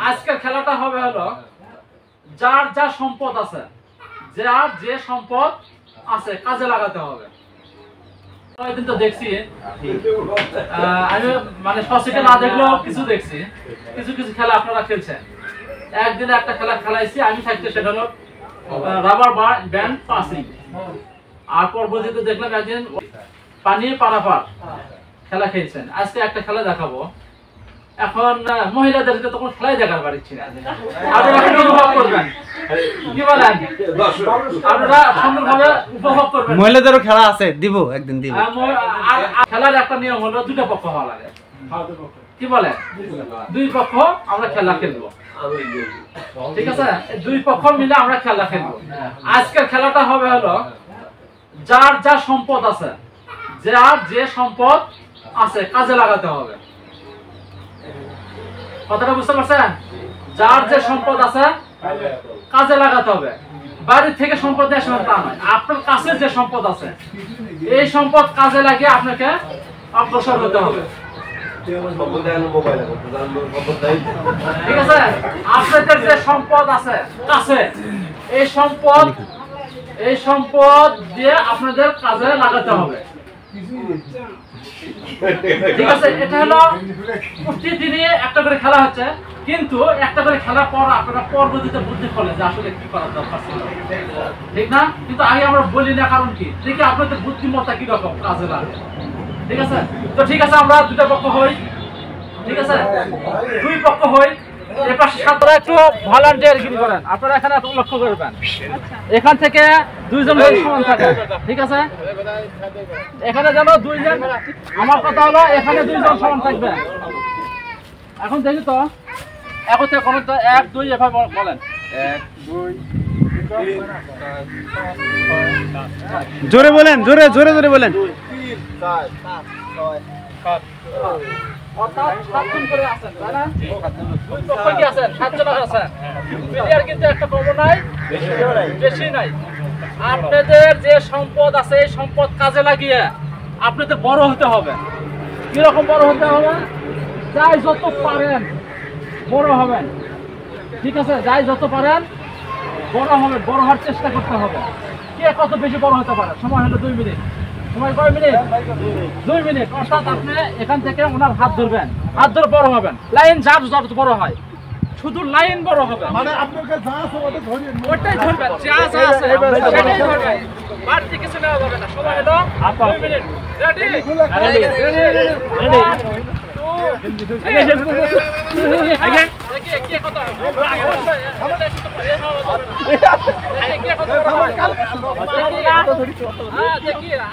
আজকের খেলাটা হবে হলো যার যা সম্পদ আছে, যার যে সম্পদ আছে কাজে লাগাতে হবে। কয়েকদিন তো দেখছি আমি মানে সসিকে না দেখলেও কিছু দেখছি, কিছু কিছু খেলা আপনারা খেলছেন। একদিনে একটা খেলা খেলাইছি আমি থাকতে, সেটা হলো রাবার ব্যান্ড পাসিং। আর পরবর্তীতে দেখলাম একদিন পানি পারাপার খেলা খেলছেন। আজকে একটা খেলা দেখাবো। এখন মহিলাদেরকে তখন খেলাই দেখার পারছি না, আপনারা উপভোগ করবেন, কি বলেন? আপনারা সুন্দরভাবে উপভোগ করবেন। মহিলাদেরও খেলা আছে, দিব একদিন দিব। আর খেলার একটা নিয়ম হলো দুটো পক্ষ হওয়া লাগে, কি বলেন? দুই পক্ষ আমরা খেলা খেলবো, ঠিক আছে? দুই পক্ষ মিলে আমরা খেলা খেলবো। আজকের খেলাটা হবে হলো যার যা সম্পদ আছে, যার যে সম্পদ আছে কাজে লাগাতে হবে। কথাটা বুঝতে পারছেন? যার যে সম্পদ আছে কাজে লাগাতে হবে। বাড়ির থেকে সম্পদ নিয়ে আসবেন তা নয়, আপনার কাছে যে সম্পদ আছে এই সম্পদ কাজে লাগিয়ে আপনাকে অগ্রসর হতে হবে, ঠিক আছে? আপনাদের যে সম্পদ আছে কাছে, এই সম্পদ দিয়ে আপনাদের কাজে লাগাতে হবে, ঠিক আছে? এটা হলো প্রতিদিনই একটা করে খেলা হচ্ছে, কিন্তু একটা করে খেলার পর আপনারা পরবর্তীতে বুদ্ধি করলেন যে আসলে কি করার দরকার ছিল, ঠিক না? কিন্তু আগে আমরা বলি না, কারণ কি? দেখি আপনাদের বুদ্ধিমত্তা কি রকম কাজে লাগে, ঠিক আছে? তো ঠিক আছে, আমরা দুটো পক্ষ হই, ঠিক আছে? দুই পক্ষ হই। এপাশে আপনারা একটু ভলান্টিয়ারগিরি করেন, আপনারা এখানে লক্ষ্য করবেন, এখান থেকে দুইজন সমান থাকে, ঠিক আছে? এখানে যেন দুইজন, আমার কথা হলো এখানে দুইজন সমান থাকবে। এখন দেখি তো এখন থেকে কোন এক দুই এভাবে বলেন, এক দুই জোরে বলেন, জোরে জোরে জোরে বলেন। অর্থাৎ 7 জন করে আছেন, তাই না? দুই পক্ষ কি আছেন? 7 জন আছেন। প্লেয়ার কিন্তু একটা কম নাই, বেশি নাই। আপনাদের যে সম্পদ আছে এই সম্পদ কাজে লাগিয়ে আপনাদের বড় হতে হবে। কিরকম বড় হতে হবে? যাই যত পারেন বড় হবেন, ঠিক আছে? যাই যত পারেন বড় হবেন, বড় হওয়ার চেষ্টা করতে হবে। কে কত বেশি বড় হতে পারে? সময় হলো 2 মিনিট। সময় কয় মিনিট? 2 মিনিট। অর্থাৎ আপনি এখান থেকে ওনার হাত ধরবেন, হাত ধরে বড় হবেন। লাইন যত বড় হয়, শুধু লাইন বড় হবে, মানে আপনাকে যা আছে ওটাই ধরবেন, যা যা আছে সেটাই ধরবেন, বাড়তি কিছু নেওয়া যাবে না। সময় হলো 2 মিনিট। রেডি? রেডি।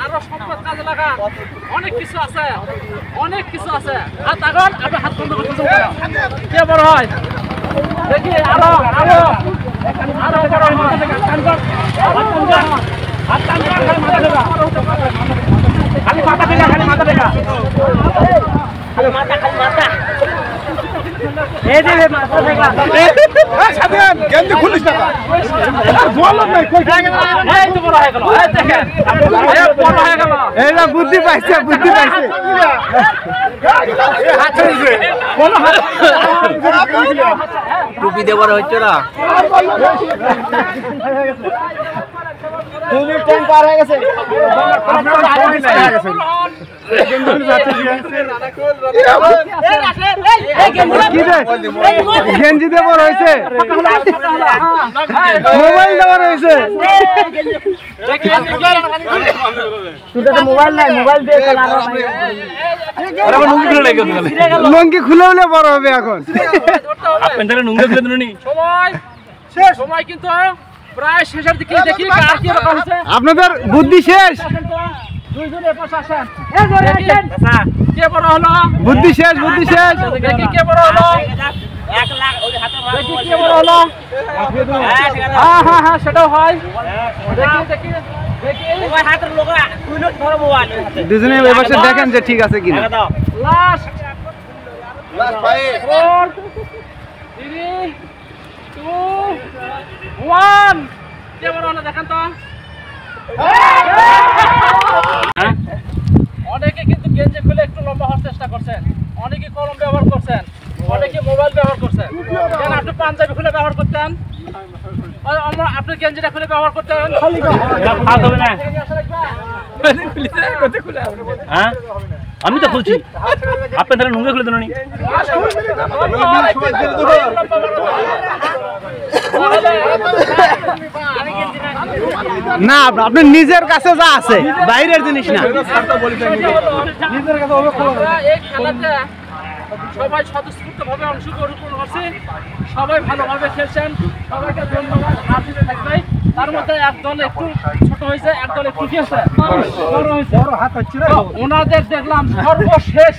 আরো সম্পদ কাজে লাগা অনেক কিছু আছে, অনেক কিছু আছে। হাত আগন, আপনি হাত বন্ধ করতে কে বড় হয় দেখি, আরো আরো আরো বড় খালি মাথা দেখা, খালি মাথা দেখা, খালি মাথা, খালি মাথা। এই যে মাথা দেখা, এই সাধন গেন্দি খুলিস না, বল না কই এই তো বড় হয়ে গেল। এই দেখেন এই বড় হয়ে গেল, এই না বুদ্ধি পাইছে, বুদ্ধি পাইছে। হাত ধরেছে কোন হাত টুপি দিয়ে বড় হচ্ছে না। 2 মিনিট টাইম পার হয়ে গেছে, আপনারা আগে হয়ে গেছে। গেঞ্জি দিয়ে বড় হয়েছে, মোবাইল দেওয়া রয়েছে। মোবাইল নাই, মোবাইল দিয়ে লুঙ্গি খুলে হলে বড় হবে এখন। সময় কিন্তু প্রায় শেষের দিকে, দেখি আর কি রকম হচ্ছে। আপনাদের বুদ্ধি শেষ, দুইজন এপাশে আসেন, কে বড় হলো? বুদ্ধি শেষ, বুদ্ধি শেষ। দেখি কে বড় হলো, দেখি কে বড় হলো। হ্যাঁ হ্যাঁ হ্যাঁ, সেটাও হয়। দেখি দেখি দুজনে এপাশে দেখেন যে ঠিক আছে কিনা। লাস্ট 4 3 2 1 কে বড় হলো দেখেন তো। অনেকে কিন্তু গেঞ্জি খুলে একটু লম্বা হওয়ার চেষ্টা করছেন, অনেকে কলম ব্যবহার করছেন, অনেকে মোবাইল ব্যবহার করছেন। আপনি গেঞ্জিটা খুলে ব্যবহার করতে হবে না। হ্যাঁ আমি তো খুলছি আপনি তাহলে নুঙ্গে খুলে দেন না আপনি নিজের কাছে যা আছে বাইরের জিনিস না। এই খেলাতে সবাই স্বতঃস্ফূর্তভাবে অংশগ্রহণ করছে, সবাই ভালোভাবে খেলছেন, সবাইকে ধন্যবাদ। হাত দিতে থাকবে। তার মধ্যে একদল একটু ছোট হয়েছে, একদল একটু কি হয়েছে বড় হয়েছে। তো ওনাদের দেখলাম সর্বশেষ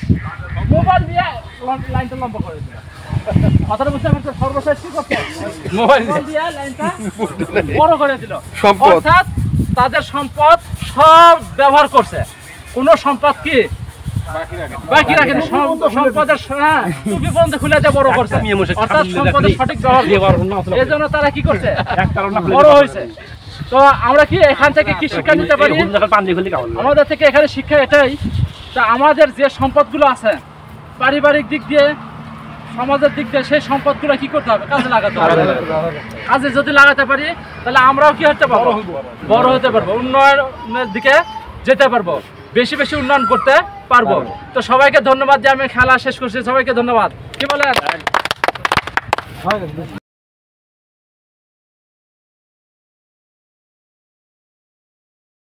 মোবাইল দিয়ে লাইনটা লম্বা করে দিল। কথাটা বুঝতে পারছেন? সর্বশেষ কি করছে? মোবাইল দিয়ে লাইনটা বড় করে দিল। অর্থাৎ তাদের সম্পদ সব ব্যবহার করছে, কোনো সম্পদ কি বাকি রাখেনি। সম্পদের টুপি পর্যন্ত খুলে দিয়ে বড় করছে, অর্থাৎ সম্পদের সঠিক ব্যবহার। এই জন্য তারা কি করছে? বড় হয়েছে। তো আমরা কি এখান থেকে কি শিক্ষা নিতে পারি? আমাদের থেকে এখানে শিক্ষা এটাই, তা আমাদের যে সম্পদগুলো আছে পারিবারিক দিক দিয়ে, সমাজের দিক দিয়ে, সেই সম্পদগুলো কি করতে হবে? কাজে লাগাতে হবে। কাজে যদি লাগাতে পারি তাহলে আমরাও কি হতে পারবো? বড় হতে পারবো, উন্নয়নের দিকে যেতে পারবো, বেশি বেশি উন্নয়ন করতে পারবো। তো সবাইকে ধন্যবাদ দিয়ে আমি খেলা শেষ করছি। সবাইকে ধন্যবাদ। কি বলেন?